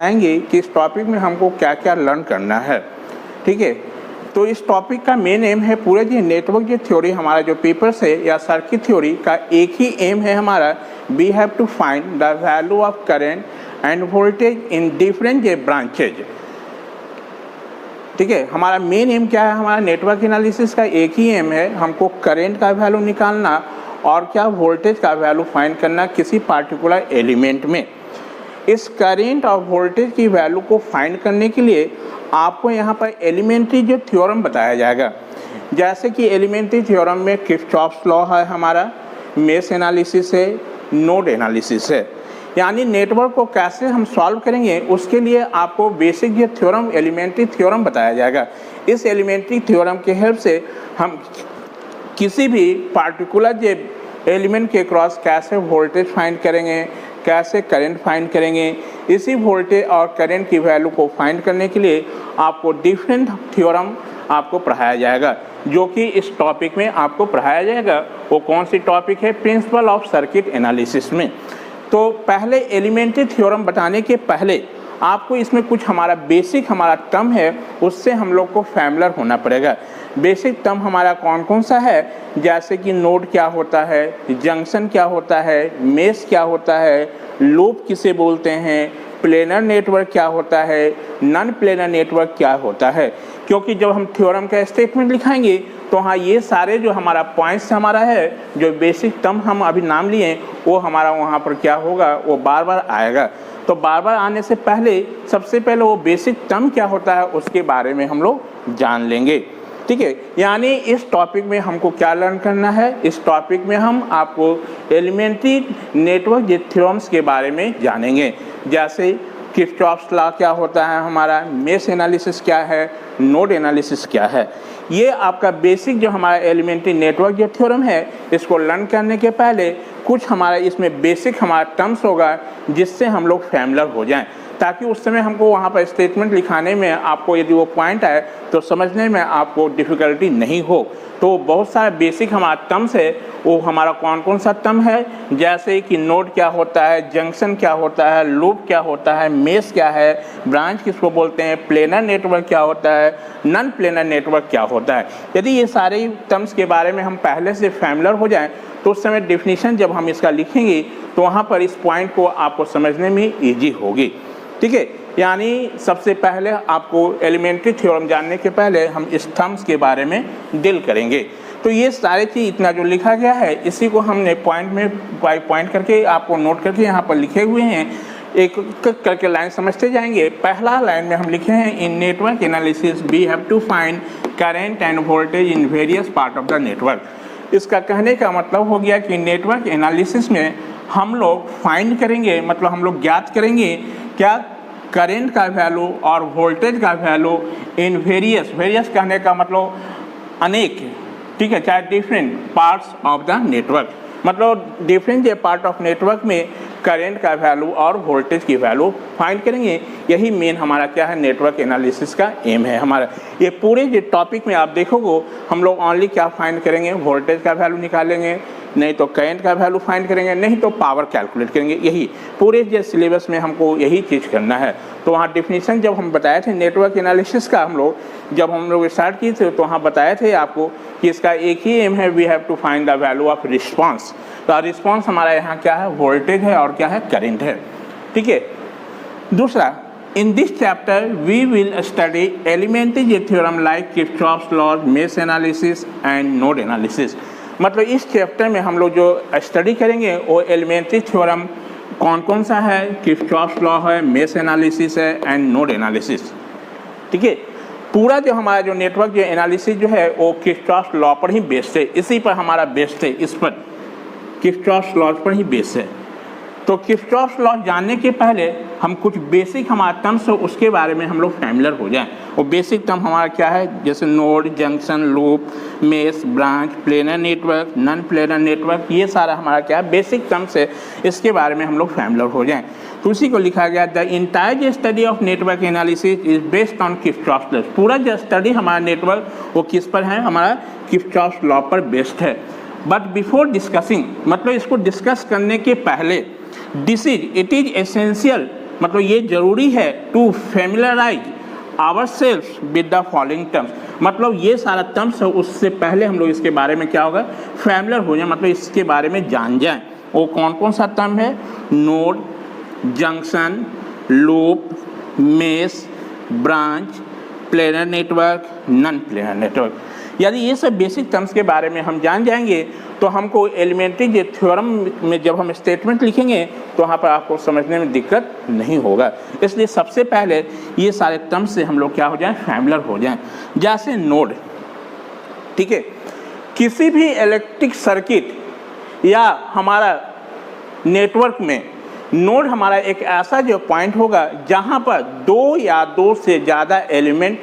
आएंगे कि इस टॉपिक में हमको क्या क्या लर्न करना है। ठीक है, तो इस टॉपिक का मेन एम है पूरे जो नेटवर्क जो थ्योरी हमारा जो पेपर्स है या सर्किट थ्योरी का एक ही एम है हमारा, we have to find the value of current and voltage in different branches. ठीक है, हमारा मेन एम क्या है, हमारा नेटवर्क एनालिसिस का एक ही एम है, हमको करेंट का वैल्यू निकालना और क्या वोल्टेज का वैल्यू फाइंड करना किसी पार्टिकुलर एलिमेंट में। इस करेंट और वोल्टेज की वैल्यू को फाइंड करने के लिए आपको यहाँ पर एलिमेंट्री जो थ्योरम बताया जाएगा, जैसे कि एलिमेंट्री थ्योरम में किरचॉफ्स लॉ है, हमारा मेश एनालिसिस है, नोड एनालिसिस है। यानी नेटवर्क को कैसे हम सॉल्व करेंगे उसके लिए आपको बेसिक ये थ्योरम एलिमेंट्री थ्योरम बताया जाएगा। इस एलिमेंट्री थ्योरम के हेल्प से हम किसी भी पार्टिकुलर जो एलिमेंट के क्रॉस कैसे वोल्टेज फाइंड करेंगे, कैसे करंट फाइंड करेंगे। इसी वोल्टेज और करंट की वैल्यू को फाइंड करने के लिए आपको डिफरेंट थ्योरम आपको पढ़ाया जाएगा, जो कि इस टॉपिक में आपको पढ़ाया जाएगा। वो कौन सी टॉपिक है, प्रिंसिपल ऑफ सर्किट एनालिसिस में। तो पहले एलिमेंट्री थ्योरम बताने के पहले आपको इसमें कुछ हमारा बेसिक हमारा टर्म है, उससे हम लोग को फैमिलियर होना पड़ेगा। बेसिक टर्म हमारा कौन कौन सा है, जैसे कि नोड क्या होता है, जंक्शन क्या होता है, मेश क्या होता है, लूप किसे बोलते हैं, प्लेनर नेटवर्क क्या होता है, नॉन प्लेनर नेटवर्क क्या होता है। क्योंकि जब हम थ्योरम का स्टेटमेंट लिखाएंगे तो हाँ, ये सारे जो हमारा पॉइंट्स हमारा है, जो बेसिक टर्म हम अभी नाम लिए, वो हमारा वहाँ पर क्या होगा, वो बार बार आएगा। तो बार बार आने से पहले सबसे पहले वो बेसिक टर्म क्या होता है उसके बारे में हम लोग जान लेंगे। ठीक है, यानी इस टॉपिक में हमको क्या लर्न करना है, इस टॉपिक में हम आपको एलिमेंट्री नेटवर्क के थ्योरम्स के बारे में जानेंगे, जैसे किरचॉफ्स लॉ क्या होता है, हमारा मेश एनालिसिस क्या है, नोड एनालिसिस क्या है। ये आपका बेसिक जो हमारा एलिमेंट्री नेटवर्क जो थ्योरम है, इसको लर्न करने के पहले कुछ हमारा इसमें बेसिक हमारा टर्म्स होगा जिससे हम लोग फैमिलियर हो जाएं, ताकि उस समय हमको वहाँ पर स्टेटमेंट लिखाने में आपको यदि वो पॉइंट आए तो समझने में आपको डिफ़िकल्टी नहीं हो। तो बहुत सारे बेसिक हमारा टर्म्स है, वो हमारा कौन कौन सा टर्म है, जैसे कि नोड क्या होता है, जंक्शन क्या होता है, लूप क्या होता है, मेश क्या है, ब्रांच किसको बोलते हैं, प्लेनर नेटवर्क क्या होता है, नॉन प्लेनर नेटवर्क क्या होता है। यदि ये सारे टर्म्स के बारे में हम पहले से फैमिलियर हो जाएं तो उस समय डेफिनेशन जब हम इसका लिखेंगे तो वहाँ पर इस पॉइंट को आपको समझने में ईजी होगी। ठीक है, यानी सबसे पहले आपको एलिमेंट्री थ्योरम जानने के पहले हम इस टर्म्स के बारे में डील करेंगे। तो ये सारे चीज़ इतना जो लिखा गया है, इसी को हमने पॉइंट में बाय पॉइंट करके आपको नोट करके यहाँ पर लिखे हुए हैं, एक करके लाइन समझते जाएंगे। पहला लाइन में हम लिखे हैं, in network analysis we have to find current and voltage in various part of the network. इसका कहने का मतलब हो गया कि नेटवर्क एनालिसिस में हम लोग फाइंड करेंगे, मतलब हम लोग ज्ञात करेंगे क्या, करेंट का वैल्यू और वोल्टेज का वैल्यू इन वेरियस कहने का मतलब अनेक, ठीक है, चाहे different parts of the network, मतलब डिफरेंट पार्ट ऑफ नेटवर्क में करेंट का वैल्यू और वोल्टेज की वैल्यू फाइंड करेंगे। यही मेन हमारा क्या है, नेटवर्क एनालिसिस का एम है हमारा। ये पूरे जो टॉपिक में आप देखोगे हम लोग ओनली क्या फाइंड करेंगे, वोल्टेज का वैल्यू निकालेंगे, नहीं तो करंट का वैल्यू फाइंड करेंगे, नहीं तो पावर कैलकुलेट करेंगे। यही पूरे जो सिलेबस में हमको यही चीज़ करना है। तो वहाँ डिफिनीशन जब हम बताए थे नेटवर्क एनालिसिस का, जब हम लोग स्टार्ट किए थे तो वहाँ बताए थे आपको कि इसका एक ही एम है, we have to find the value of response. तो रिस्पॉन्स हमारा यहाँ क्या है, वोल्टेज है और क्या है, करंट है। ठीक है, दूसरा, in this chapter we will study elementary theorem like Kirchhoff's law, mesh analysis and node analysis। मतलब इस चैप्टर में हम लोग जो स्टडी करेंगे वो एलिमेंट्री थ्योरम कौन कौन सा है, किरचॉफ्स लॉ है, मेश एनालिसिस है एंड नोड एनालिसिस। ठीक है, पूरा जो हमारा जो नेटवर्क जो एनालिसिस जो है वो किरचॉफ्स लॉ पर ही बेस्ड है, इसी पर हमारा बेस्ड है, इस पर किरचॉफ्स लॉ पर ही बेस्ड है। तो किरचॉफ्स लॉ जानने के पहले हम कुछ बेसिक हमारा टर्म्स हो उसके बारे में हम लोग फैमिलियर हो जाएं। वो बेसिक टर्म हमारा क्या है, जैसे node, junction, loop, mesh, branch, planar network, non planar network, ये सारा हमारा क्या है, बेसिक टर्म्स है, इसके बारे में हम लोग फैमिलियर हो जाएं। तो उसी को लिखा गया, the entire study of network analysis is based on Kirchhoff's law. पूरा जो स्टडी हमारा नेटवर्क वो किस पर है, हमारा किरचॉफ्स लॉ पर बेस्ड है। बट बिफोर डिस्कसिंग, मतलब इसको डिस्कस करने के पहले, इट इज एसेंशियल मतलब ये जरूरी है to familiarize ourselves with the following terms, मतलब ये सारा टर्म्स है उससे पहले हम लोग इसके बारे में क्या होगा, फैमिलियर हो जाए, मतलब इसके बारे में जान जाएं। वो कौन कौन सा टर्म है, node, junction, loop, mesh, branch, planar network, non planar network. यदि ये सब बेसिक टर्म्स के बारे में हम जान जाएंगे तो हमको एलिमेंट्री थ्योरम में जब हम स्टेटमेंट लिखेंगे तो वहाँ पर आपको समझने में दिक्कत नहीं होगा। इसलिए सबसे पहले ये सारे टर्म्स से हम लोग क्या हो जाएं, फैमिलियर हो जाएं। जैसे नोड, ठीक है, किसी भी इलेक्ट्रिक सर्किट या हमारा नेटवर्क में नोड हमारा एक ऐसा जो पॉइंट होगा जहाँ पर दो या दो से ज़्यादा एलिमेंट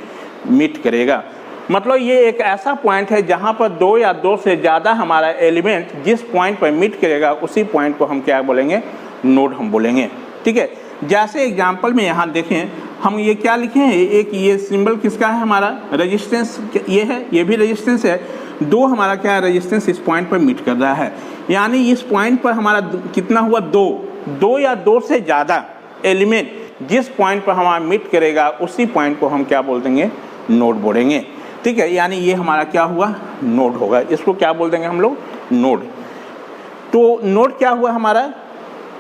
मीट करेगा। मतलब ये एक ऐसा पॉइंट है जहाँ पर दो या दो से ज़्यादा हमारा एलिमेंट जिस पॉइंट पर मीट करेगा उसी पॉइंट को हम क्या बोलेंगे, नोड हम बोलेंगे। ठीक है, जैसे एग्जांपल में यहाँ देखें, हम ये क्या लिखे हैं, एक ये सिंबल किसका है, हमारा रेजिस्टेंस ये है, ये भी रेजिस्टेंस है। दो हमारा क्या है, रेजिस्टेंस इस पॉइंट पर मीट कर रहा है, यानी इस पॉइंट पर हमारा कितना हुआ, दो या दो से ज़्यादा एलिमेंट जिस पॉइंट पर हमारा मीट करेगा उसी पॉइंट को हम क्या बोल देंगे, नोड बोलेंगे। ठीक है, यानी ये हमारा क्या हुआ, नोड होगा। इसको क्या बोल देंगे हम लोग, नोड। तो नोड क्या हुआ हमारा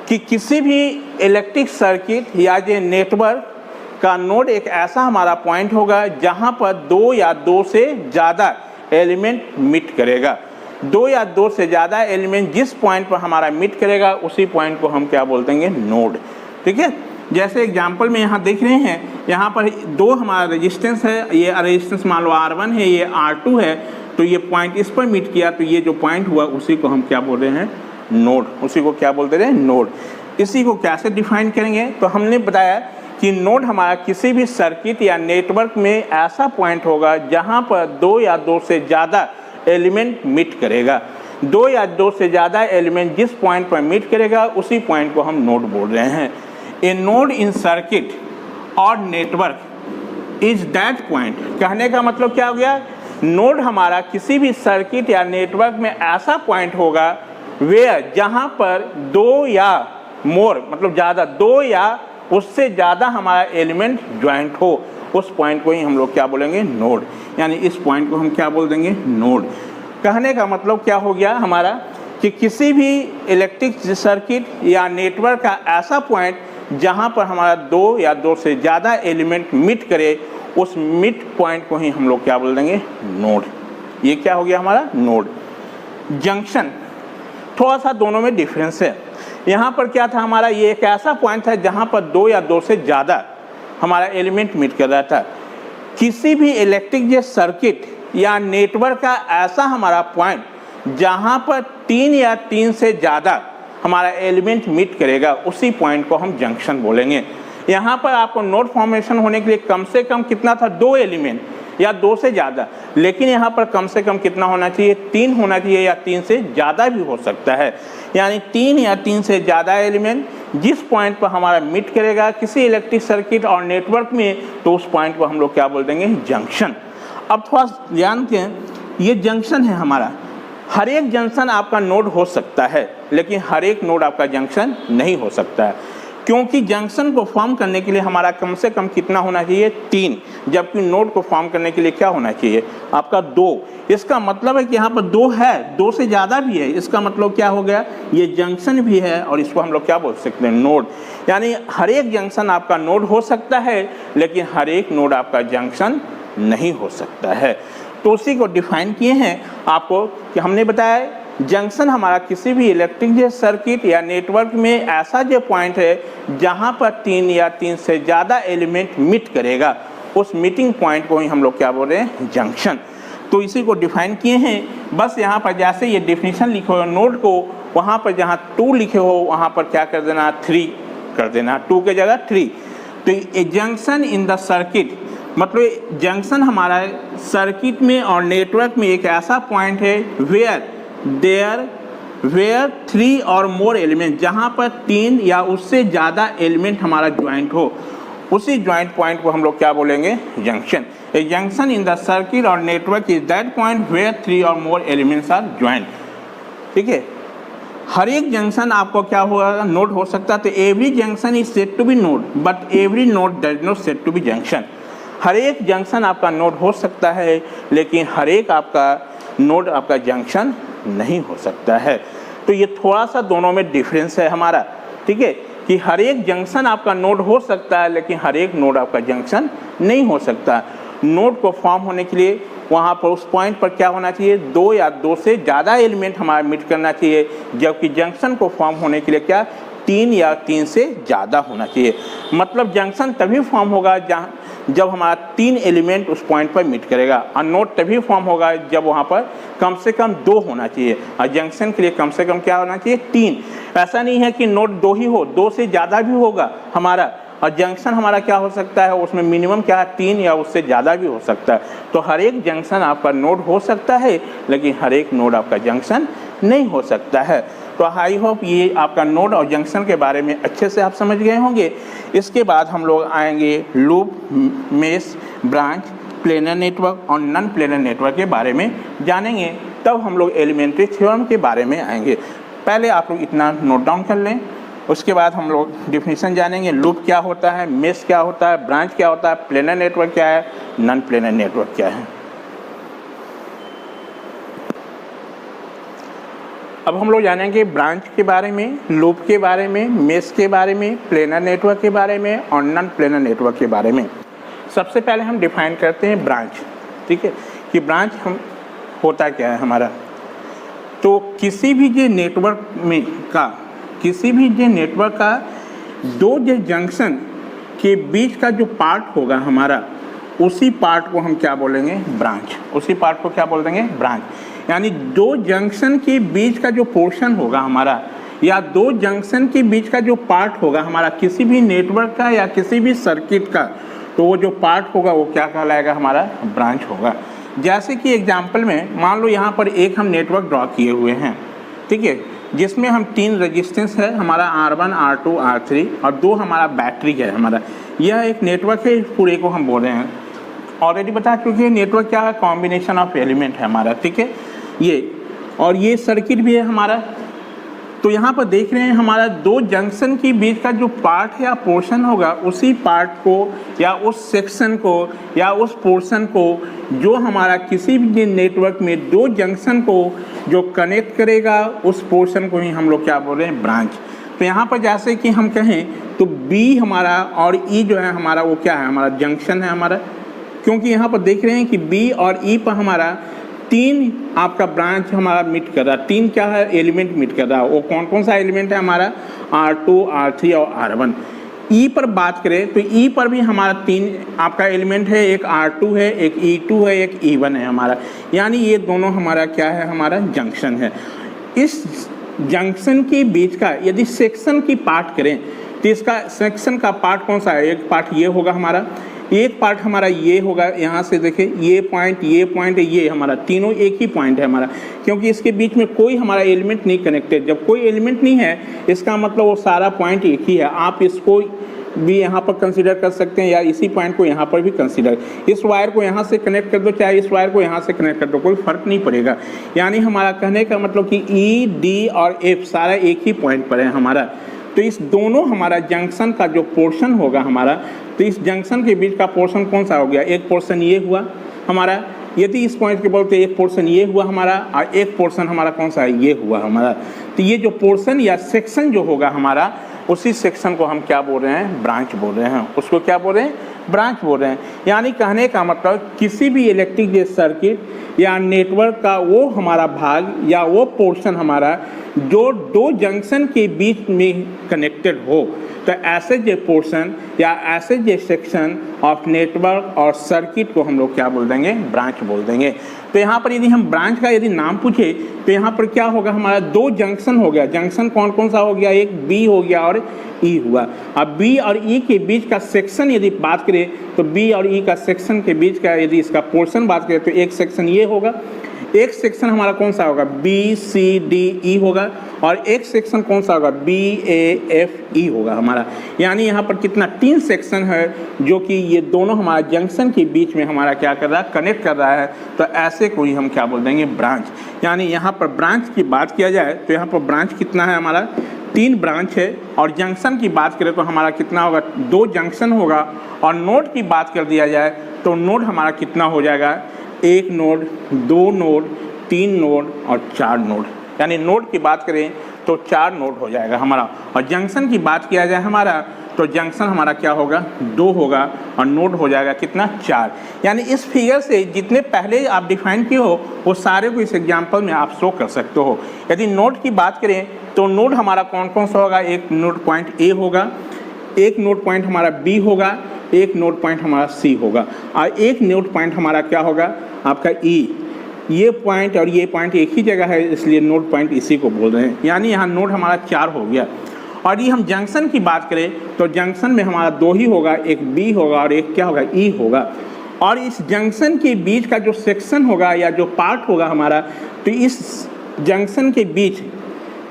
कि किसी भी इलेक्ट्रिक सर्किट या ये नेटवर्क का नोड एक ऐसा हमारा पॉइंट होगा जहाँ पर दो या दो से ज़्यादा एलिमेंट मीट करेगा। दो या दो से ज़्यादा एलिमेंट जिस पॉइंट पर हमारा मीट करेगा उसी पॉइंट को हम क्या बोल देंगे, नोड। ठीक है, जैसे एग्जाम्पल में यहाँ देख रहे हैं, यहाँ पर दो हमारा रेजिस्टेंस है, ये रेजिस्टेंस मान लो R1 है, ये R2 है, तो ये पॉइंट इस पर मीट किया तो ये जो पॉइंट हुआ उसी को हम क्या बोल रहे हैं, नोड। उसी को क्या बोलते रहे, नोड। इसी को कैसे डिफाइन करेंगे, तो हमने बताया कि नोड हमारा किसी भी सर्किट या नेटवर्क में ऐसा पॉइंट होगा जहाँ पर दो या दो से ज़्यादा एलिमेंट मीट करेगा। दो या दो से ज़्यादा एलिमेंट जिस पॉइंट पर मीट करेगा उसी पॉइंट को हम नोड बोल रहे हैं। ए node in circuit or network is that point, कहने का मतलब क्या हो गया, नोड हमारा किसी भी सर्किट या नेटवर्क में ऐसा पॉइंट होगा वेयर जहाँ पर दो या मोर मतलब ज़्यादा, दो या उससे ज़्यादा हमारा एलिमेंट ज्वाइंट हो, उस पॉइंट को ही हम लोग क्या बोलेंगे, नोड। यानी इस पॉइंट को हम क्या बोल देंगे, नोड। कहने का मतलब क्या हो गया हमारा कि किसी भी इलेक्ट्रिक सर्किट या नेटवर्क का ऐसा पॉइंट जहाँ पर हमारा दो या दो से ज़्यादा एलिमेंट मीट करे, उस मिड पॉइंट को ही हम लोग क्या बोल देंगे, नोड। ये क्या हो गया हमारा, नोड। जंक्शन, थोड़ा सा दोनों में डिफरेंस है। यहाँ पर क्या था हमारा, ये एक ऐसा पॉइंट है जहाँ पर दो या दो से ज़्यादा हमारा एलिमेंट मीट कर रहा था। किसी भी इलेक्ट्रिक सर्किट या नेटवर्क का ऐसा हमारा पॉइंट जहाँ पर तीन या तीन से ज़्यादा हमारा एलिमेंट मीट करेगा, उसी पॉइंट को हम जंक्शन बोलेंगे। यहाँ पर आपको नोड फॉर्मेशन होने के लिए कम से कम कितना था, दो एलिमेंट या दो से ज़्यादा, लेकिन यहाँ पर कम से कम कितना होना चाहिए, तीन होना चाहिए या तीन से ज़्यादा भी हो सकता है। यानी तीन या तीन से ज़्यादा एलिमेंट जिस पॉइंट पर हमारा मीट करेगा किसी इलेक्ट्रिक सर्किट और नेटवर्क में, तो उस पॉइंट को हम लोग क्या बोल देंगे, जंक्शन। अब थोड़ा जानते हैं, ये जंक्शन है हमारा। हर एक जंक्शन आपका नोड हो सकता है, लेकिन हर एक नोड आपका जंक्शन नहीं हो सकता है, क्योंकि जंक्शन को फॉर्म करने के लिए हमारा कम से कम कितना होना चाहिए, तीन, जबकि नोड को फॉर्म करने के लिए क्या होना चाहिए आपका, दो। इसका मतलब है कि यहाँ पर दो है, दो से ज़्यादा भी है, इसका मतलब क्या हो गया, ये जंक्शन भी है और इसको हम लोग क्या बोल सकते हैं, नोड। यानी हर एक जंक्शन आपका नोड हो सकता है, लेकिन हर एक नोड आपका जंक्शन नहीं हो सकता है। तो उसी को डिफाइन किए हैं आपको कि हमने बताया जंक्शन हमारा किसी भी इलेक्ट्रिक सर्किट या नेटवर्क में ऐसा जो पॉइंट है जहाँ पर तीन या तीन से ज़्यादा एलिमेंट मीट करेगा, उस मीटिंग पॉइंट को ही हम लोग क्या बोल रहे हैं, जंक्शन। तो इसी को डिफाइन किए हैं। बस यहाँ पर जैसे ये डेफिनेशन लिखे हो नोड को, वहाँ पर जहाँ 2 लिखे हो वहाँ पर क्या कर देना, 3 कर देना, 2 के जगह 3। तो ए जंक्शन इन द सर्किट, मतलब जंक्शन हमारा सर्किट में और नेटवर्क में एक ऐसा पॉइंट है वेयर 3 और मोर एलिमेंट, जहाँ पर 3 या उससे ज़्यादा एलिमेंट हमारा ज्वाइंट हो, उसी ज्वाइंट पॉइंट को हम लोग क्या बोलेंगे, junction. A junction in the circuit or network is that point where 3 or more elements are joint. ठीक है, हर एक जंक्शन आपको क्या होगा, नोड हो सकता है। तो every junction is said to be node but every node does not said to be junction. हर एक जंक्शन आपका नोड हो सकता है लेकिन हर एक आपका नोड आपका जंक्शन नहीं हो सकता है। तो ये थोड़ा सा दोनों में डिफरेंस है हमारा, ठीक है, कि हर एक जंक्शन आपका नोड हो सकता है लेकिन हर एक नोड आपका जंक्शन नहीं हो सकता। नोड को फॉर्म होने के लिए वहाँ पर उस पॉइंट पर क्या होना चाहिए, 2 या 2 से ज़्यादा एलिमेंट हमारा मीट करना चाहिए, जबकि जंक्शन को फॉर्म होने के लिए क्या 3 या 3 से ज़्यादा होना चाहिए। मतलब जंक्शन तभी फॉर्म होगा जब हमारा 3 एलिमेंट उस पॉइंट पर मीट करेगा, और नोड तभी फॉर्म होगा जब वहाँ पर कम से कम 2 होना चाहिए, और जंक्शन के लिए कम से कम क्या होना चाहिए 3। ऐसा नहीं है कि नोड 2 ही हो, 2 से ज़्यादा भी होगा हमारा, और जंक्शन हमारा क्या हो सकता है उसमें मिनिमम क्या है 3 या उससे ज़्यादा भी हो सकता है। तो हर एक जंक्शन आपका नोड हो सकता है लेकिन हर एक नोड आपका जंक्शन नहीं हो सकता है। तो आई होप ये आपका नोड और जंक्शन के बारे में अच्छे से आप समझ गए होंगे। इसके बाद हम लोग आएंगे loop, mesh, branch, planar network और नॉन प्लेनर नेटवर्क के बारे में जानेंगे, तब हम लोग एलिमेंट्री थ्योरम के बारे में आएंगे। पहले आप लोग इतना नोट डाउन कर लें, उसके बाद हम लोग डिफिनीशन जानेंगे, लूप क्या होता है, मेश क्या होता है, ब्रांच क्या होता है, प्लेनर नेटवर्क क्या है, नॉन प्लेनर नेटवर्क क्या है। अब हम लोग जानेंगे ब्रांच के बारे में, लूप के बारे में, मेश के बारे में, प्लेनर नेटवर्क के बारे में और नॉन प्लेनर नेटवर्क के बारे में। सबसे पहले हम डिफाइन करते हैं ब्रांच, ठीक है, कि ब्रांच हम होता क्या है हमारा। तो किसी भी जो नेटवर्क में का दो जो जंक्शन के बीच का जो पार्ट होगा हमारा, उसी पार्ट को हम क्या बोलेंगे, ब्रांच। उसी पार्ट को क्या बोल देंगे, ब्रांच। यानी 2 जंक्शन के बीच का जो पोर्शन होगा हमारा, या 2 जंक्शन के बीच का जो पार्ट होगा हमारा किसी भी नेटवर्क का या किसी भी सर्किट का, तो वो जो पार्ट होगा वो क्या कहलाएगा, हमारा ब्रांच होगा। जैसे कि एग्जाम्पल में मान लो यहाँ पर एक हम नेटवर्क ड्रॉ किए हुए हैं, ठीक है, जिसमें हम 3 रेजिस्टेंस है हमारा R1, R2, R3 और 2 हमारा बैटरी है हमारा। यह एक नेटवर्क है, इस पूरे को हम बोल रहे हैं, ऑलरेडी बता चुके हैं नेटवर्क क्या है, कॉम्बिनेशन ऑफ एलिमेंट है हमारा, ठीक है ये, और ये सर्किट भी है हमारा। तो यहाँ पर देख रहे हैं हमारा 2 जंक्शन के बीच का जो पार्ट या पोर्शन होगा, उसी पार्ट को या उस सेक्शन को या उस पोर्शन को जो हमारा किसी भी नेटवर्क में 2 जंक्शन को जो कनेक्ट करेगा, उस पोर्शन को ही हम लोग क्या बोल रहे हैं, ब्रांच। तो यहाँ पर जैसे कि हम कहें तो B हमारा और E जो है हमारा वो क्या है, हमारा जंक्शन है हमारा, क्योंकि यहाँ पर देख रहे हैं कि B और E पर हमारा 3 आपका ब्रांच हमारा मीट कर रहा है, 3 क्या है, एलिमेंट मीट कर रहा है। वो कौन कौन सा एलिमेंट है हमारा, R2, R3 और R1। E पर बात करें तो E पर भी हमारा 3 आपका एलिमेंट है, एक R2 है, एक E2 है, एक E1 है हमारा, यानी ये दोनों हमारा क्या है, हमारा जंक्शन है। इस जंक्शन के बीच का यदि सेक्शन की पार्ट करें तो इसका सेक्शन का पार्ट कौन सा है, एक पार्ट ये होगा हमारा, एक पार्ट हमारा ये होगा, यहाँ से देखिए ये पॉइंट ये हमारा तीनों एक ही पॉइंट है हमारा, क्योंकि इसके बीच में कोई हमारा एलिमेंट नहीं कनेक्टेड। जब कोई एलिमेंट नहीं है इसका मतलब वो सारा पॉइंट एक ही है। आप इसको भी यहाँ पर कंसीडर कर सकते हैं या इसी पॉइंट को यहाँ पर भी कंसीडर, इस वायर को यहाँ से कनेक्ट कर दो चाहे इस वायर को यहाँ से कनेक्ट कर दो, कोई फर्क नहीं पड़ेगा। यानी हमारा कहने का मतलब कि E, D और F सारा एक ही पॉइंट पर है हमारा। तो इस दोनों हमारा जंक्शन का जो पोर्शन होगा हमारा, तो इस जंक्शन के बीच का पोर्शन कौन सा हो गया, एक पोर्शन ये हुआ हमारा, यदि इस पॉइंट के बोलते एक पोर्शन ये हुआ हमारा और एक पोर्शन हमारा कौन सा है, ये हुआ हमारा। तो ये जो पोर्शन या सेक्शन जो होगा हमारा, उसी सेक्शन को हम क्या बोल रहे हैं, ब्रांच बोल रहे हैं, उसको क्या बोल रहे हैं, ब्रांच बोल रहे हैं। यानी कहने का मतलब किसी भी इलेक्ट्रिक सर्किट या नेटवर्क का वो हमारा भाग या वो पोर्शन हमारा जो 2 जंक्शन के बीच में कनेक्टेड हो, तो ऐसे जो पोर्शन या ऐसे जो सेक्शन ऑफ नेटवर्क और सर्किट को हम लोग क्या बोल देंगे, ब्रांच बोल देंगे। तो यहाँ पर यदि हम ब्रांच का यदि नाम पूछे तो यहाँ पर क्या होगा, हमारा 2 जंक्शन हो गया। जंक्शन कौन कौन सा हो गया, एक B हो गया और E हुआ। अब B और E के बीच का सेक्शन यदि बात करें तो B और E का सेक्शन के बीच का यदि इसका पोर्शन बात करें तो एक सेक्शन ये होगा, एक सेक्शन हमारा कौन सा होगा, बी सी डी ई होगा, और एक सेक्शन कौन सा होगा, बी ए एफ ई होगा हमारा। यानी यहाँ पर कितना, 3 सेक्शन है जो कि ये दोनों हमारा जंक्शन के बीच में हमारा क्या कर रहा है, कनेक्ट कर रहा है। तो ऐसे को ही हम क्या बोल देंगे, ब्रांच। यानी यहाँ पर ब्रांच की बात किया जाए तो यहाँ पर ब्रांच कितना है हमारा, 3 ब्रांच है। और जंक्शन की बात करें तो हमारा कितना होगा, 2 जंक्शन होगा। और नोड की बात कर दिया जाए तो नोड हमारा कितना हो जाएगा, 1 नोड, 2 नोड, 3 नोड और 4 नोड। यानी नोड की बात करें तो 4 नोड हो जाएगा हमारा। और जंक्शन की बात किया जाए हमारा तो जंक्शन हमारा क्या होगा, 2 होगा, और नोड हो जाएगा कितना, 4। यानी इस फिगर से जितने पहले आप डिफाइन किए हो वो सारे को इस एग्जाम्पल में आप शो कर सकते हो। यदि नोड की बात करें तो नोड हमारा कौन कौन सा होगा, एक नोड पॉइंट ए होगा, एक नोड पॉइंट हमारा बी होगा, एक नोड पॉइंट हमारा सी होगा, और एक नोड पॉइंट हमारा क्या होगा आपका ई। ये पॉइंट और ये पॉइंट एक ही जगह है, इसलिए नोड पॉइंट इसी को बोल रहे हैं। यानी यहाँ नोड हमारा 4 हो गया। और ये हम जंक्शन की बात करें तो जंक्शन में हमारा 2 ही होगा, एक बी होगा और एक क्या होगा, ई होगा। और इस जंक्शन के बीच का जो सेक्शन होगा या जो पार्ट होगा हमारा, तो इस जंक्शन के बीच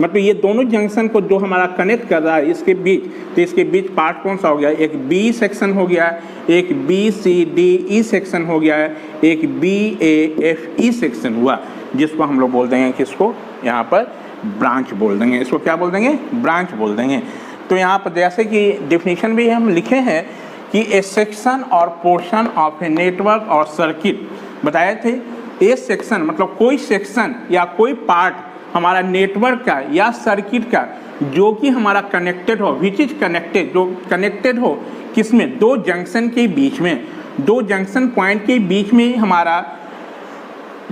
मतलब ये दोनों जंक्शन को जो हमारा कनेक्ट कर रहा है इसके बीच, तो इसके बीच पार्ट कौन सा हो गया, एक बी सेक्शन हो गया, एक B C D E section हो गया है, एक B A F E section हुआ, जिसको हम लोग बोल देंगे किसको, यहाँ पर ब्रांच बोल देंगे। इसको क्या बोल देंगे, ब्रांच बोल देंगे। तो यहाँ पर जैसे कि डेफिनेशन भी हम लिखे हैं कि ए सेक्शन और पोर्शन ऑफ ए नेटवर्क और सर्किट बताए थे। ए सेक्शन मतलब कोई सेक्शन या कोई पार्ट हमारा नेटवर्क का या सर्किट का जो कि हमारा कनेक्टेड हो, विच इज कनेक्टेड, जो कनेक्टेड हो किसमें, 2 जंक्शन के बीच में, 2 जंक्शन पॉइंट के बीच में हमारा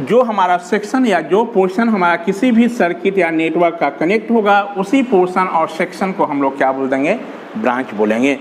जो हमारा सेक्शन या जो पोर्शन हमारा किसी भी सर्किट या नेटवर्क का कनेक्ट होगा, उसी पोर्शन और सेक्शन को हम लोग क्या बोल देंगे, ब्रांच बोलेंगे।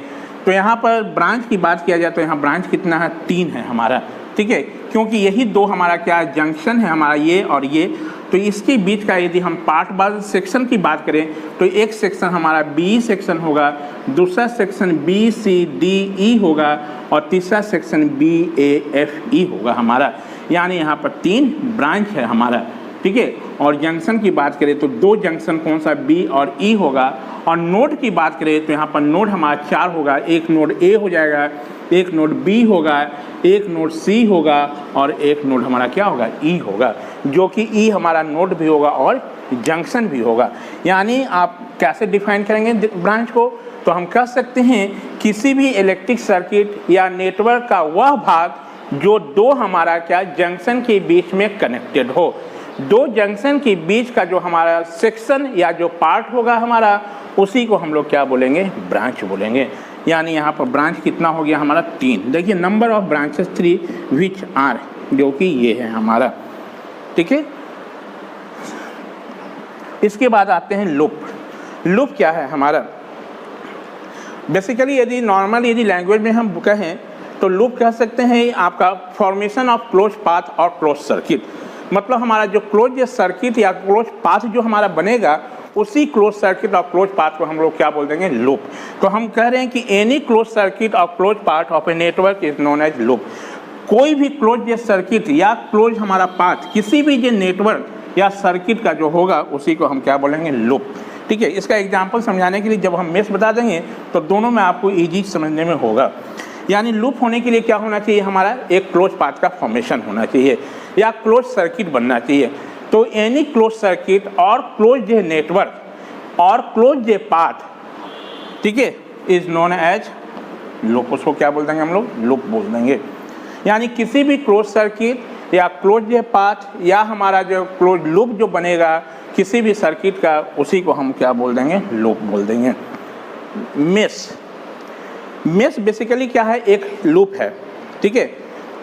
तो यहाँ पर ब्रांच की बात किया जाए तो यहाँ ब्रांच कितना है, 3 है हमारा, ठीक है, क्योंकि यही 2 हमारा क्या जंक्शन है हमारा, ये और ये। तो इसके बीच का यदि हम पार्ट बार सेक्शन की बात करें तो एक सेक्शन हमारा बी सेक्शन होगा, दूसरा section B C D E होगा, और तीसरा section B A F E होगा हमारा। यानी यहाँ पर 3 ब्रांच है हमारा, ठीक है। और जंक्शन की बात करें तो 2 जंक्शन कौन सा, बी और ई होगा। और नोड की बात करें तो यहाँ पर नोड हमारा 4 होगा, एक नोड ए हो जाएगा, एक नोड बी होगा, एक नोड सी होगा, और एक नोड हमारा क्या होगा, ई होगा, जो कि ई हमारा नोड भी होगा और जंक्शन भी होगा। यानी आप कैसे डिफाइन करेंगे ब्रांच को, तो हम कह सकते हैं किसी भी इलेक्ट्रिक सर्किट या नेटवर्क का वह भाग जो 2 हमारा क्या जंक्शन के बीच में कनेक्टेड हो, 2 जंक्शन के बीच का जो हमारा सेक्शन या जो पार्ट होगा हमारा, उसी को हम लोग क्या बोलेंगे, ब्रांच बोलेंगे। यानी यहाँ पर ब्रांच कितना हो गया हमारा, 3। देखिए number of branches 3 which are, जो कि ये है हमारा, ठीक है। इसके बाद आते हैं लूप। लूप क्या है हमारा, बेसिकली यदि नॉर्मल यदि लैंग्वेज में हम कहें तो लूप कह सकते हैं आपका फॉर्मेशन ऑफ क्लोज पाथ और क्लोज सर्किट। मतलब हमारा जो क्लोज सर्किट या क्लोज पाथ जो हमारा बनेगा, उसी क्लोज सर्किट और क्लोज पाथ को हम लोग क्या बोल देंगे, लूप। तो हम कह रहे हैं कि एनी क्लोज सर्किट और close path of A network is known as loop. कोई भी क्लोज सर्किट या क्लोज हमारा पाथ किसी भी जो नेटवर्क या सर्किट का जो होगा, उसी को हम क्या बोलेंगे, लूप, ठीक है। इसका एग्जाम्पल समझाने के लिए जब हम मेश बता देंगे तो दोनों में आपको ईजी समझने में होगा। यानी लूप होने के लिए क्या होना चाहिए, हमारा एक क्लोज पाथ का फॉर्मेशन होना चाहिए या क्लोज सर्किट बनना चाहिए। तो एनी क्लोज सर्किट और क्लोज नेटवर्क और क्लोज पाथ, ठीक है, इज नोन एज लूप। उसको क्या बोल देंगे हम लोग, लूप बोल देंगे। यानी किसी भी क्लोज सर्किट या क्लोज पाथ या हमारा जो क्लोज लूप जो बनेगा किसी भी सर्किट का, उसी को हम क्या बोल देंगे, लूप बोल देंगे। मेश, मेश बेसिकली क्या है, एक लूप है, ठीक है।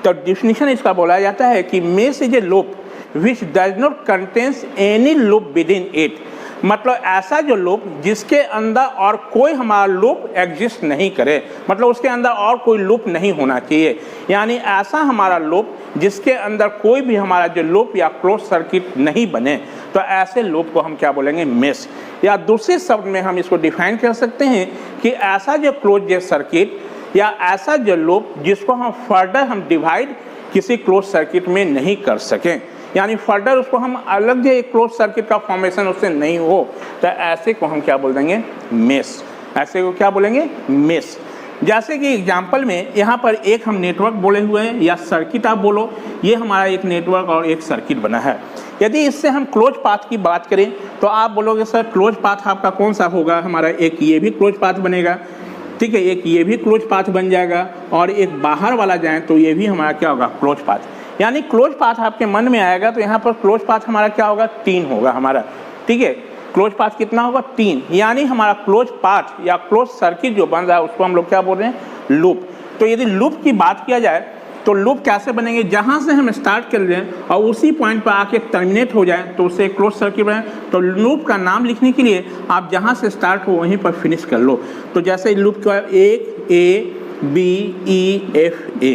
तो डिफिनीशन इसका बोला जाता है कि mesh is a loop which does not contains any loop with in it. मतलब ऐसा जो लूप जिसके अंदर और कोई हमारा लूप एग्जिस्ट नहीं करे, मतलब उसके अंदर और कोई लूप नहीं होना चाहिए। यानी ऐसा हमारा लूप जिसके अंदर कोई भी हमारा जो लूप या क्लोज सर्किट नहीं बने, तो ऐसे लूप को हम क्या बोलेंगे, मेश। या दूसरे शब्द में हम इसको डिफाइन कर सकते हैं कि ऐसा जो क्लोज सर्किट या ऐसा जो लूप जिसको हम फर्दर हम डिवाइड किसी क्लोज सर्किट में नहीं कर सकें। यानी फर्दर उसको हम अलग जो एक क्लोज सर्किट का फॉर्मेशन उससे नहीं हो, तो ऐसे को हम क्या बोल देंगे, मेश। ऐसे को क्या बोलेंगे, मेश। जैसे कि एग्जाम्पल में यहाँ पर एक हम नेटवर्क बोले हुए हैं या सर्किट आप बोलो, ये हमारा एक नेटवर्क और एक सर्किट बना है। यदि इससे हम क्लोज पाथ की बात करें तो आप बोलोगे सर क्लोज पाथ आपका कौन सा होगा, हमारा एक ये भी क्लोज पाथ बनेगा, ठीक है, एक ये भी क्लोज पाथ बन जाएगा, और एक बाहर वाला जाए तो ये भी हमारा क्या होगा, क्लोज पाथ। यानी क्लोज पाथ आपके मन में आएगा तो यहाँ पर क्लोज पाथ हमारा क्या होगा, 3 होगा हमारा, ठीक है। क्लोज पाथ कितना होगा, 3। यानी हमारा क्लोज पाथ या क्लोज सर्किट जो बन रहा है उसको हम लोग क्या बोल रहे हैं, लूप। तो यदि लूप की बात किया जाए तो लूप कैसे बनेंगे, जहाँ से हम स्टार्ट कर रहे हैं और उसी पॉइंट पर आके टर्मिनेट हो जाए तो उससे क्लोज सर्किट बने। तो लूप का नाम लिखने के लिए आप जहाँ से स्टार्ट हो वहीं पर फिनिश कर लो। तो जैसे लूप का एक A-B-E-F-A,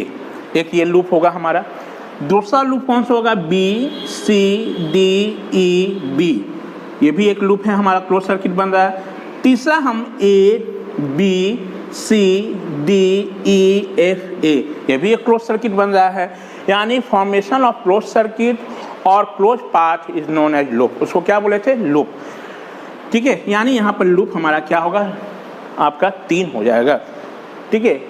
एक ये लूप होगा हमारा। दूसरा लूप कौन सा होगा, B-C-D-E-B, ये भी एक लूप है हमारा, क्लोज सर्किट बन रहा है। तीसरा हम A-B-C-D-E-F-A, ये भी एक क्लोज सर्किट बन रहा है। यानी फॉर्मेशन ऑफ क्लोज सर्किट और close path is known as loop, उसको क्या बोले थे, लूप, ठीक है। यानी यहाँ पर लूप हमारा क्या होगा, आपका 3 हो जाएगा, ठीक है।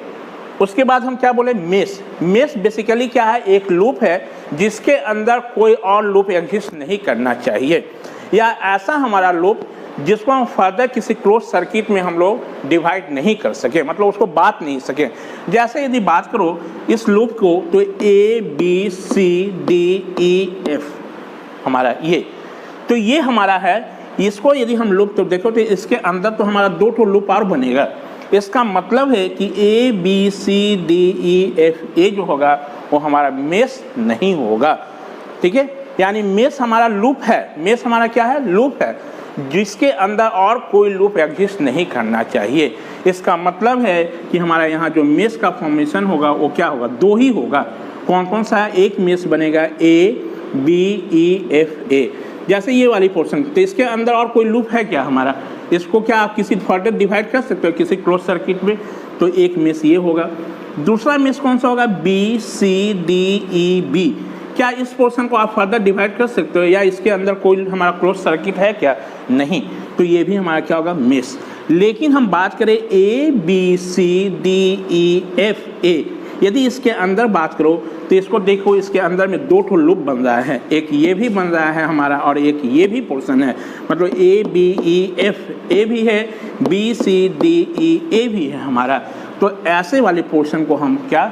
उसके बाद हम क्या बोले, मेश। मेश बेसिकली क्या है, एक लूप है जिसके अंदर कोई और लूप एग्जिस्ट नहीं करना चाहिए, या ऐसा हमारा लूप जिसको हम फर्दर किसी क्लोज सर्किट में हम लोग डिवाइड नहीं कर सके, मतलब उसको बांट नहीं सके। जैसे यदि बात करो इस लूप को तो A-B-C-D-E-F हमारा ये, तो ये हमारा है। इसको यदि हम लूप तो देखो तो इसके अंदर तो हमारा 2 ठो लूप और बनेगा। इसका मतलब है कि A-B-C-D-E-F-A जो होगा वो हमारा मेश नहीं होगा, ठीक है। यानी मेश हमारा लूप है, मेश हमारा क्या है, लूप है जिसके अंदर और कोई लूप एग्जिस्ट नहीं करना चाहिए। इसका मतलब है कि हमारा यहाँ जो मेश का फॉर्मेशन होगा वो क्या होगा, 2 ही होगा। कौन कौन सा है, एक मेश बनेगा A-B-E-F-A, जैसे ये वाली पोर्शन। तो इसके अंदर और कोई लूप है क्या हमारा, इसको क्या आप किसी फर्दर डिवाइड कर सकते हो किसी क्लोज सर्किट में, तो एक मेश ये होगा। दूसरा मेश कौन सा होगा, B-C-D-E-B, क्या इस पोर्शन को आप फर्दर डिवाइड कर सकते हो या इसके अंदर कोई हमारा क्लोज सर्किट है क्या, नहीं, तो ये भी हमारा क्या होगा, मेश। लेकिन हम बात करें A-B-C-D-E-F-A, यदि इसके अंदर बात करो तो इसको देखो, इसके अंदर में 2 ठो लूप बन रहा है, एक ये भी बन रहा है हमारा और एक ये भी पोर्शन है, मतलब A-B-E-F-A भी है, B-C-D-E-A भी है हमारा। तो ऐसे वाले पोर्शन को हम क्या,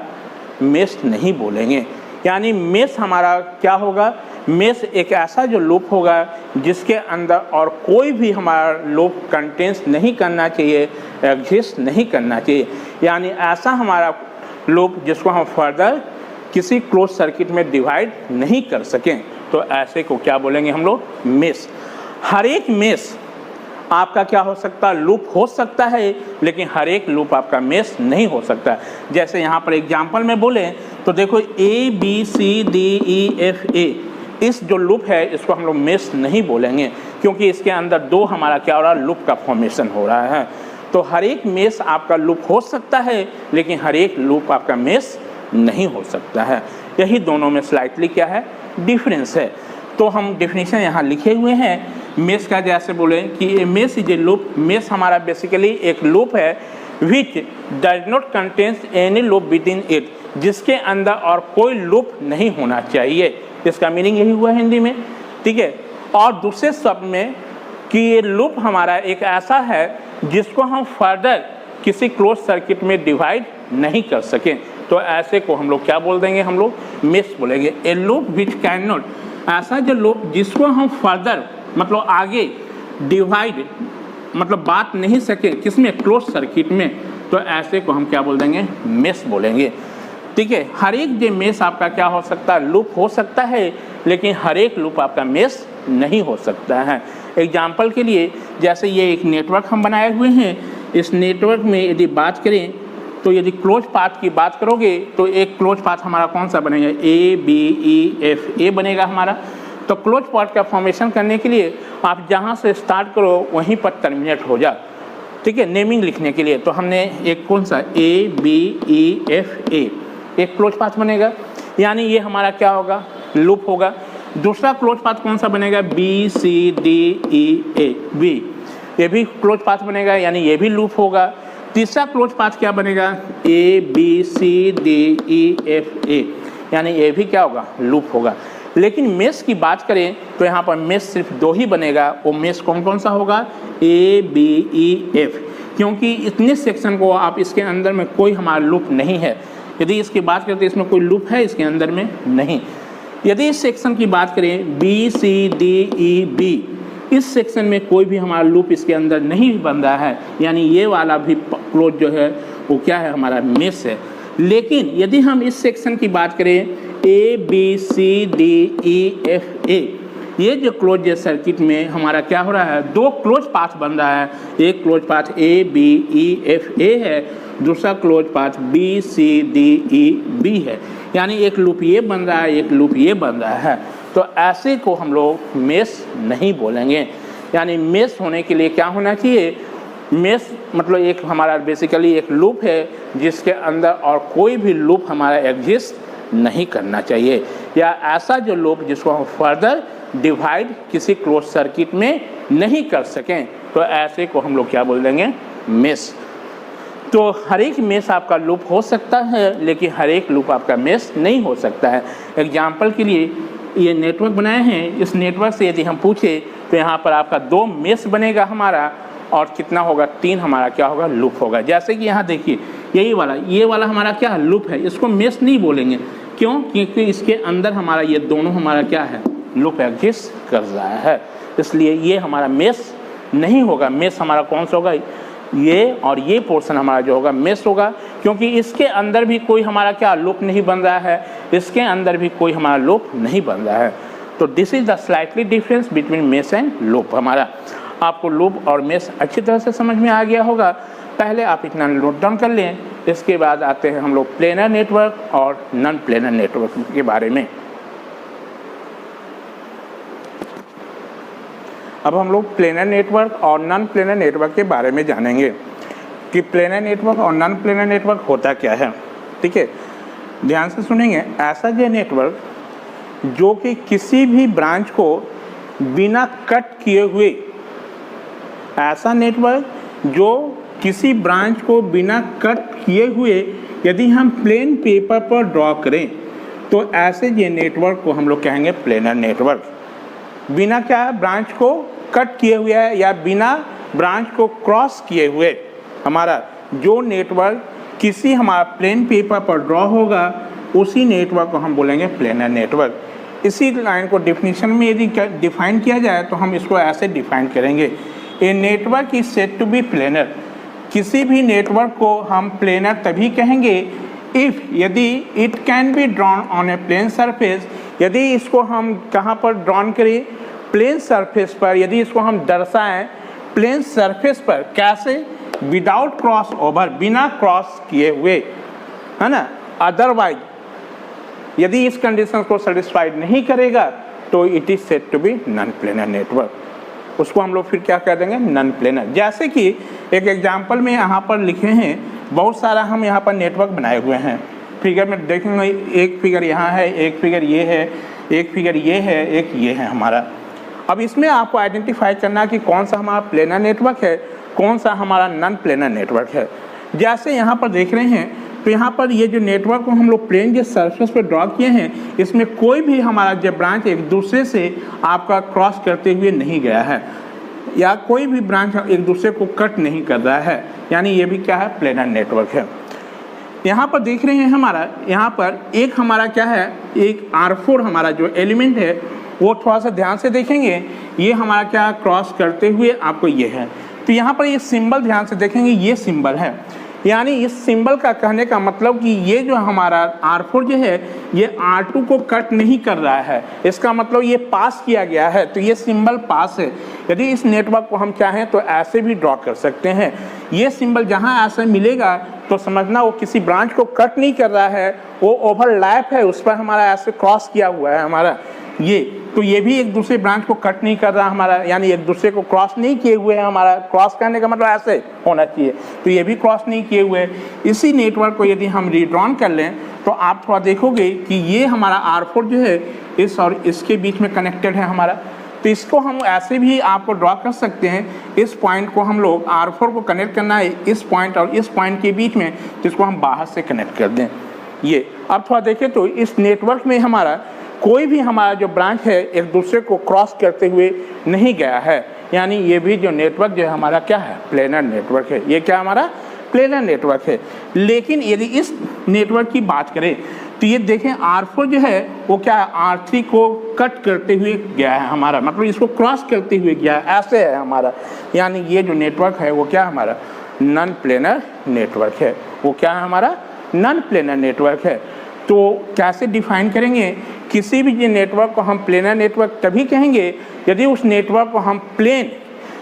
मेश नहीं बोलेंगे। यानी मेश हमारा क्या होगा, मेश एक ऐसा जो लूप होगा जिसके अंदर और कोई भी हमारा लूप कंटेंस नहीं करना चाहिए, एग्जिस्ट नहीं करना चाहिए। यानी ऐसा हमारा लूप जिसको हम फर्दर किसी क्लोज सर्किट में डिवाइड नहीं कर सकें, तो ऐसे को क्या बोलेंगे हम लोग, मेश। हर एक मेश आपका क्या हो सकता है, लूप हो सकता है, लेकिन हर एक लूप आपका मेश नहीं हो सकता। जैसे यहाँ पर एग्जांपल में बोले तो देखो A-B-C-D-E-F-A, इस जो लूप है इसको हम लोग मेश नहीं बोलेंगे, क्योंकि इसके अंदर 2 हमारा क्या हो रहा है, लूप का फॉर्मेशन हो रहा है। तो हर एक मेश आपका लूप हो सकता है, लेकिन हर एक लूप आपका मेश नहीं हो सकता है। यही दोनों में स्लाइटली क्या है, डिफरेंस है। तो हम डेफिनेशन यहाँ लिखे हुए हैं मेश का। जैसे बोले कि mesh is a loop, mesh हमारा बेसिकली एक लूप है which does not contains any loop with in it, जिसके अंदर और कोई लूप नहीं होना चाहिए। इसका मीनिंग यही हुआ हिंदी में, ठीक है। और दूसरे शब्द में कि ये लूप हमारा एक ऐसा है जिसको हम फर्दर किसी क्लोज सर्किट में डिवाइड नहीं कर सकें, तो ऐसे को हम लोग क्या बोल देंगे, हम लोग मेश बोलेंगे। ए लूप विच कैन नॉट, ऐसा जो लूप जिसको हम फर्दर मतलब आगे डिवाइड मतलब बात नहीं सके किसमें, क्लोज सर्किट में, तो ऐसे को हम क्या बोल देंगे, मेश बोलेंगे, ठीक है। हर एक जो मेश आपका क्या हो सकता है, लूप हो सकता है, लेकिन हर एक लूप आपका मेश नहीं हो सकता है। एग्जाम्पल के लिए जैसे ये एक नेटवर्क हम बनाए हुए हैं, इस नेटवर्क में यदि बात करें तो यदि क्लोज पाथ की बात करोगे तो एक क्लोज पाथ हमारा कौन सा बनेगा, A-B-E-F-A बनेगा हमारा। तो क्लोज पाथ का फॉर्मेशन करने के लिए आप जहाँ से स्टार्ट करो वहीं पर टर्मिनेट हो जा, ठीक है, नेमिंग लिखने के लिए। तो हमने एक कौन सा A-B-E-F-A एक क्लोज पाथ बनेगा, यानी ये हमारा क्या होगा, लूप होगा। दूसरा क्लोज पाथ कौन सा बनेगा, B C D E A B, ये भी क्लोज पाथ बनेगा, यानी ये भी लूप होगा। तीसरा क्लोज पाथ क्या बनेगा, A B C D E F A, यानी ये भी क्या होगा, लूप होगा। लेकिन मेश की बात करें तो यहाँ पर मेश सिर्फ 2 ही बनेगा। वो मेश कौन कौन सा होगा, ए बी ई एफ, क्योंकि इतने सेक्शन को आप इसके अंदर में कोई हमारा लूप नहीं है। यदि इसकी बात करें तो इसमें कोई लूप है इसके अंदर में नहीं। यदि इस सेक्शन की बात करें B C D E B, इस सेक्शन में कोई भी हमारा लूप इसके अंदर नहीं बन रहा है, यानी ये वाला भी क्लोज जो है वो क्या है, हमारा मेश है। लेकिन यदि हम इस सेक्शन की बात करें A B C D E F A, ये जो क्लोज सर्किट में हमारा क्या हो रहा है, 2 क्लोज पाथ बन रहा है। एक close path A B E F A है, दूसरा close path B C D E B है, यानी एक लूप ये बन रहा है, एक लूप ये बन रहा है। तो ऐसे को हम लोग मेश नहीं बोलेंगे। यानी मेश होने के लिए क्या होना चाहिए, मेश मतलब एक हमारा बेसिकली एक लूप है जिसके अंदर और कोई भी लूप हमारा एग्जिस्ट नहीं करना चाहिए, या ऐसा जो लूप जिसको हम फर्दर डिवाइड किसी क्लोज सर्किट में नहीं कर सकें, तो ऐसे को हम लोग क्या बोल देंगे, मेश। तो हर एक मेश आपका लूप हो सकता है, लेकिन हर एक लूप आपका मेश नहीं हो सकता है। एग्जाम्पल के लिए ये नेटवर्क बनाए हैं, इस नेटवर्क से यदि हम पूछे तो यहाँ पर आपका 2 मेश बनेगा हमारा, और कितना होगा, 3 हमारा क्या होगा, लूप होगा। जैसे कि यहाँ देखिए यही वाला, ये वाला हमारा क्या है, लूप है, इसको मेश नहीं बोलेंगे। क्यों, क्योंकि इसके अंदर हमारा ये दोनों हमारा क्या है, लूप एग्जिस्ट कर रहा है, इसलिए ये हमारा मेश नहीं होगा। मेश हमारा कौन सा होगा, ये और ये पोर्शन हमारा जो होगा मेश होगा, क्योंकि इसके अंदर भी कोई हमारा क्या लूप नहीं बन रहा है, इसके अंदर भी कोई हमारा लूप नहीं बन रहा है। तो this is the slightly difference between mesh and loop. हमारा आपको लूप और मेश अच्छी तरह से समझ में आ गया होगा। पहले आप इतना नोट डाउन कर लें, इसके बाद आते हैं हम लोग प्लेनर नेटवर्क और नॉन प्लेनर नेटवर्क के बारे में। अब हम लोग प्लेनर नेटवर्क और नॉन प्लेनर नेटवर्क के बारे में जानेंगे कि प्लेनर नेटवर्क और नॉन प्लेनर नेटवर्क होता क्या है। ठीक है, ध्यान से सुनेंगे। ऐसा जो नेटवर्क जो कि किसी भी ब्रांच को बिना कट किए हुए, ऐसा नेटवर्क जो किसी ब्रांच को बिना कट किए हुए यदि हम प्लेन पेपर पर ड्रॉ करें, तो ऐसे ये नेटवर्क को हम लोग कहेंगे प्लेनर नेटवर्क। बिना क्या ब्रांच को कट किए हुए है या बिना ब्रांच को क्रॉस किए हुए हमारा जो नेटवर्क किसी हमारा प्लेन पेपर पर ड्रॉ होगा, उसी नेटवर्क को हम बोलेंगे प्लेनर नेटवर्क। इसी लाइन को डेफिनेशन में यदि डिफाइन किया जाए तो हम इसको ऐसे डिफाइन करेंगे, a network is said to be planar. किसी भी नेटवर्क को हम प्लेनर तभी कहेंगे इफ़, यदि it can be drawn on a plane surface, यदि इसको हम कहाँ पर ड्रॉन करें, प्लेन सरफेस पर, यदि इसको हम दर्शाएं प्लेन सरफेस पर, कैसे, विदाउट क्रॉस ओवर, बिना क्रॉस किए हुए, है ना। अदरवाइज यदि इस कंडीशन को सेटिस्फाइड नहीं करेगा तो it is said to be non planar network. उसको हम लोग फिर क्या कह देंगे, नॉन प्लेनर। जैसे कि एक एग्जाम्पल में यहाँ पर लिखे हैं, बहुत सारा हम यहाँ पर नेटवर्क बनाए हुए हैं। फिगर में देखेंगे, एक फिगर यहाँ है, एक फिगर ये है, एक फिगर ये है, एक ये है हमारा। अब इसमें आपको आइडेंटिफाई करना कि कौन सा हमारा प्लेनर नेटवर्क है, कौन सा हमारा नॉन प्लेनर नेटवर्क है। जैसे यहाँ पर देख रहे हैं तो यहाँ पर ये जो नेटवर्क को हम लोग प्लेन के सरफेस पर ड्रॉ किए हैं, इसमें कोई भी हमारा जो ब्रांच एक दूसरे से आपका क्रॉस करते हुए नहीं गया है, या कोई भी ब्रांच एक दूसरे को कट नहीं कर रहा है, यानी ये भी क्या है, प्लेनर नेटवर्क है। यहाँ पर देख रहे हैं हमारा, यहाँ पर एक हमारा क्या है, एक R4 हमारा जो एलिमेंट है वो थोड़ा सा ध्यान से देखेंगे, ये हमारा क्या क्रॉस करते हुए आपको ये है। तो यहाँ पर ये सिंबल ध्यान से देखेंगे, ये सिंबल है, यानी इस सिंबल का कहने का मतलब कि ये जो हमारा R4 जो है ये R2 को कट नहीं कर रहा है, इसका मतलब ये पास किया गया है, तो ये सिंबल पास है। यदि इस नेटवर्क को हम चाहें तो ऐसे भी ड्रॉ कर सकते हैं। ये सिंबल जहाँ ऐसे मिलेगा तो समझना वो किसी ब्रांच को कट नहीं कर रहा है, वो ओवरलैप है, उस पर हमारा ऐसे क्रॉस किया हुआ है हमारा ये, तो ये भी एक दूसरे ब्रांच को कट नहीं कर रहा हमारा, यानी एक दूसरे को क्रॉस नहीं किए हुए हैं हमारा। क्रॉस करने का मतलब ऐसे होना चाहिए, तो ये भी क्रॉस नहीं किए हुए। इसी नेटवर्क को यदि हम रीड्रॉन कर लें तो आप थोड़ा देखोगे कि ये हमारा R4 जो है इस और इसके बीच में कनेक्टेड है हमारा। तो इसको हम ऐसे भी आपको ड्रॉ कर सकते हैं, इस पॉइंट को हम लोग R4 को कनेक्ट करना है इस पॉइंट और इस पॉइंट के बीच में, जिसको हम बाहर से कनेक्ट कर दें। ये अब थोड़ा देखें तो इस नेटवर्क में हमारा कोई भी हमारा जो ब्रांच है एक दूसरे को क्रॉस करते हुए नहीं गया है, यानी ये भी जो नेटवर्क जो है हमारा क्या है, प्लेनर नेटवर्क है। ये क्या हमारा प्लेनर नेटवर्क है। लेकिन यदि इस नेटवर्क की बात करें तो ये देखें R4 जो है वो क्या है, R3 को कट करते हुए गया है हमारा, मतलब इसको क्रॉस करते हुए गया है, ऐसे है हमारा। यानी ये जो नेटवर्क है वो क्या हमारा नॉन प्लेनर नेटवर्क है। वो क्या है हमारा नॉन प्लेनर नेटवर्क है। तो कैसे डिफाइन करेंगे, किसी भी नेटवर्क को हम प्लेनर नेटवर्क तभी कहेंगे यदि उस नेटवर्क को हम प्लेन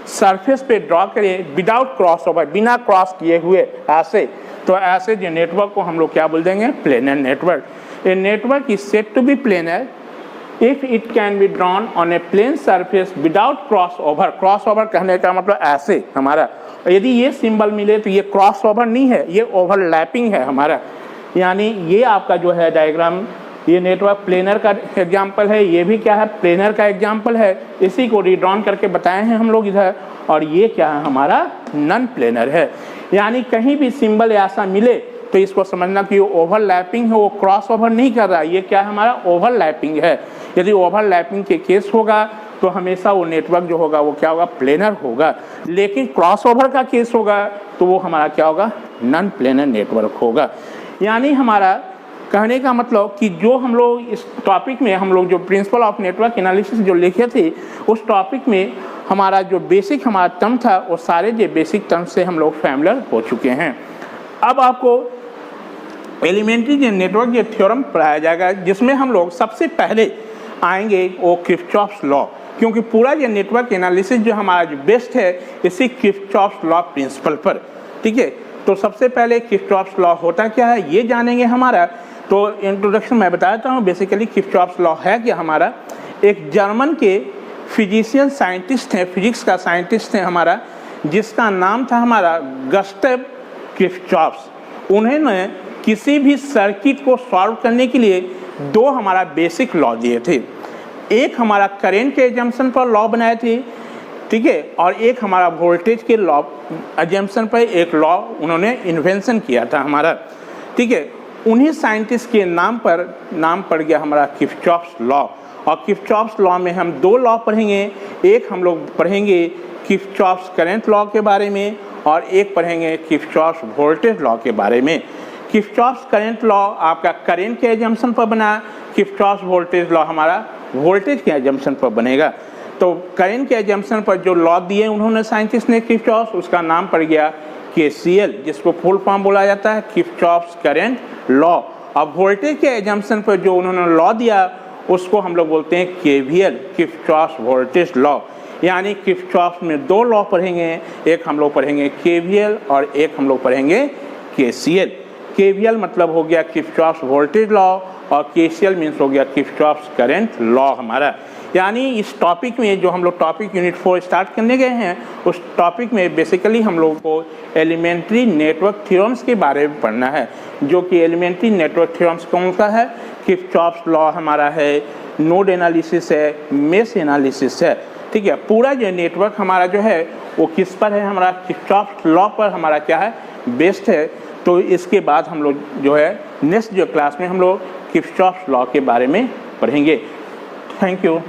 सरफेस पे ड्रॉ करें विदाउट क्रॉस ओवर, बिना क्रॉस किए हुए ऐसे, तो ऐसे जो नेटवर्क को हम लोग क्या बोल देंगे, planar network. A network is said to be planar if it can be drawn on a plane surface without cross over. Cross over कहने का मतलब ऐसे हमारा, यदि ये सिंबल मिले तो ये क्रॉस ओवर नहीं है, ये ओवरलैपिंग है हमारा। यानी ये आपका जो है डायग्राम, ये नेटवर्क प्लेनर का एग्जाम्पल है, ये भी क्या है प्लेनर का एग्जाम्पल है। इसी को रिड्रॉन करके बताए हैं हम लोग इधर। और ये क्या है हमारा नॉन प्लेनर है। यानी कहीं भी सिंबल ऐसा मिले तो इसको समझना कि वो ओवरलैपिंग है, वो क्रॉस ओवर नहीं कर रहा है, ये क्या है हमारा ओवरलैपिंग है। यदि ओवरलैपिंग के केस होगा तो हमेशा वो नेटवर्क जो होगा वो क्या होगा, प्लेनर होगा। लेकिन क्रॉस ओवर का केस होगा तो वो हमारा क्या होगा, नॉन प्लेनर नेटवर्क होगा। यानी हमारा कहने का मतलब कि जो हम लोग इस टॉपिक में हम लोग जो प्रिंसिपल ऑफ नेटवर्क एनालिसिस जो लिखे थे, उस टॉपिक में हमारा जो बेसिक हमारा टर्म था वो सारे जो बेसिक टर्म से हम लोग फैमिलियर हो चुके हैं। अब आपको एलिमेंट्री जो नेटवर्क जो थ्योरम पढ़ाया जाएगा, जिसमें हम लोग सबसे पहले आएंगे वो किरचॉफ्स लॉ, क्योंकि पूरा ये नेटवर्क एनालिसिस जो हमारा जो बेस्ट है इसी किरचॉफ्स लॉ प्रिंसिपल पर। ठीक है, तो सबसे पहले किरचॉफ्स लॉ होता क्या है ये जानेंगे हमारा। तो इंट्रोडक्शन मैं बताता हूँ। बेसिकली किरचॉफ्स लॉ है कि हमारा एक जर्मन के फिजिशियन साइंटिस्ट हैं, फिजिक्स का साइंटिस्ट है हमारा, जिसका नाम था हमारा गस्टव किरचॉफ्स। उन्होंने किसी भी सर्किट को सॉल्व करने के लिए दो हमारा बेसिक लॉ दिए थे। एक हमारा करेंट के एजम्पशन पर लॉ बनाए थे, ठीक है, और एक हमारा वोल्टेज के लॉ एजम्पशन पर एक लॉ उन्होंने इन्वेंशन किया था हमारा। ठीक है, उन्हीं साइंटिस्ट के नाम पड़ गया हमारा किरचॉफ्स लॉ। और किरचॉफ्स लॉ में हम दो लॉ पढ़ेंगे। एक हम लोग पढ़ेंगे किरचॉफ्स करंट लॉ के बारे में और एक पढ़ेंगे किरचॉफ्स वोल्टेज लॉ के बारे में। किरचॉफ्स करंट लॉ आपका करंट के एजम्पशन पर बना, किरचॉफ्स वोल्टेज लॉ हमारा वोल्टेज के एजम्पशन पर बनेगा। तो करंट के एजम्पशन पर जो लॉ दिए उन्होंने साइंटिस्ट ने किरचॉफ्स, उसका नाम पड़ गया KCL, जिसको फुल फॉर्म बोला जाता है किरचॉफ्स करंट लॉ। अब वोल्टेज के एजम्पशन पर जो उन्होंने लॉ दिया उसको हम लोग बोलते हैं KVL, किरचॉफ्स वोल्टेज लॉ। यानी किरचॉफ्स में दो लॉ पढ़ेंगे, एक हम लोग पढ़ेंगे KVL और एक हम लोग पढ़ेंगे KCL। KVL मतलब हो गया किरचॉफ्स वोल्टेज लॉ और KCL मीन्स हो गया किरचॉफ्स करंट लॉ हमारा। यानी इस टॉपिक में जो हम लोग टॉपिक यूनिट 4 स्टार्ट करने गए हैं, उस टॉपिक में बेसिकली हम लोगों को एलिमेंट्री नेटवर्क थ्योरम्स के बारे में पढ़ना है। जो कि एलिमेंट्री नेटवर्क थ्योरम्स कौन सा है, किरचॉफ्स लॉ हमारा है, नोड एनालिसिस है, मेश एनालिसिस है। ठीक है, पूरा जो नेटवर्क हमारा जो है वो किस पर है, हमारा किरचॉफ्स लॉ पर हमारा क्या है, बेस्ड है। तो इसके बाद हम लोग जो है नेक्स्ट जो क्लास में हम लोग किरचॉफ्स लॉ के बारे में पढ़ेंगे। Thank you.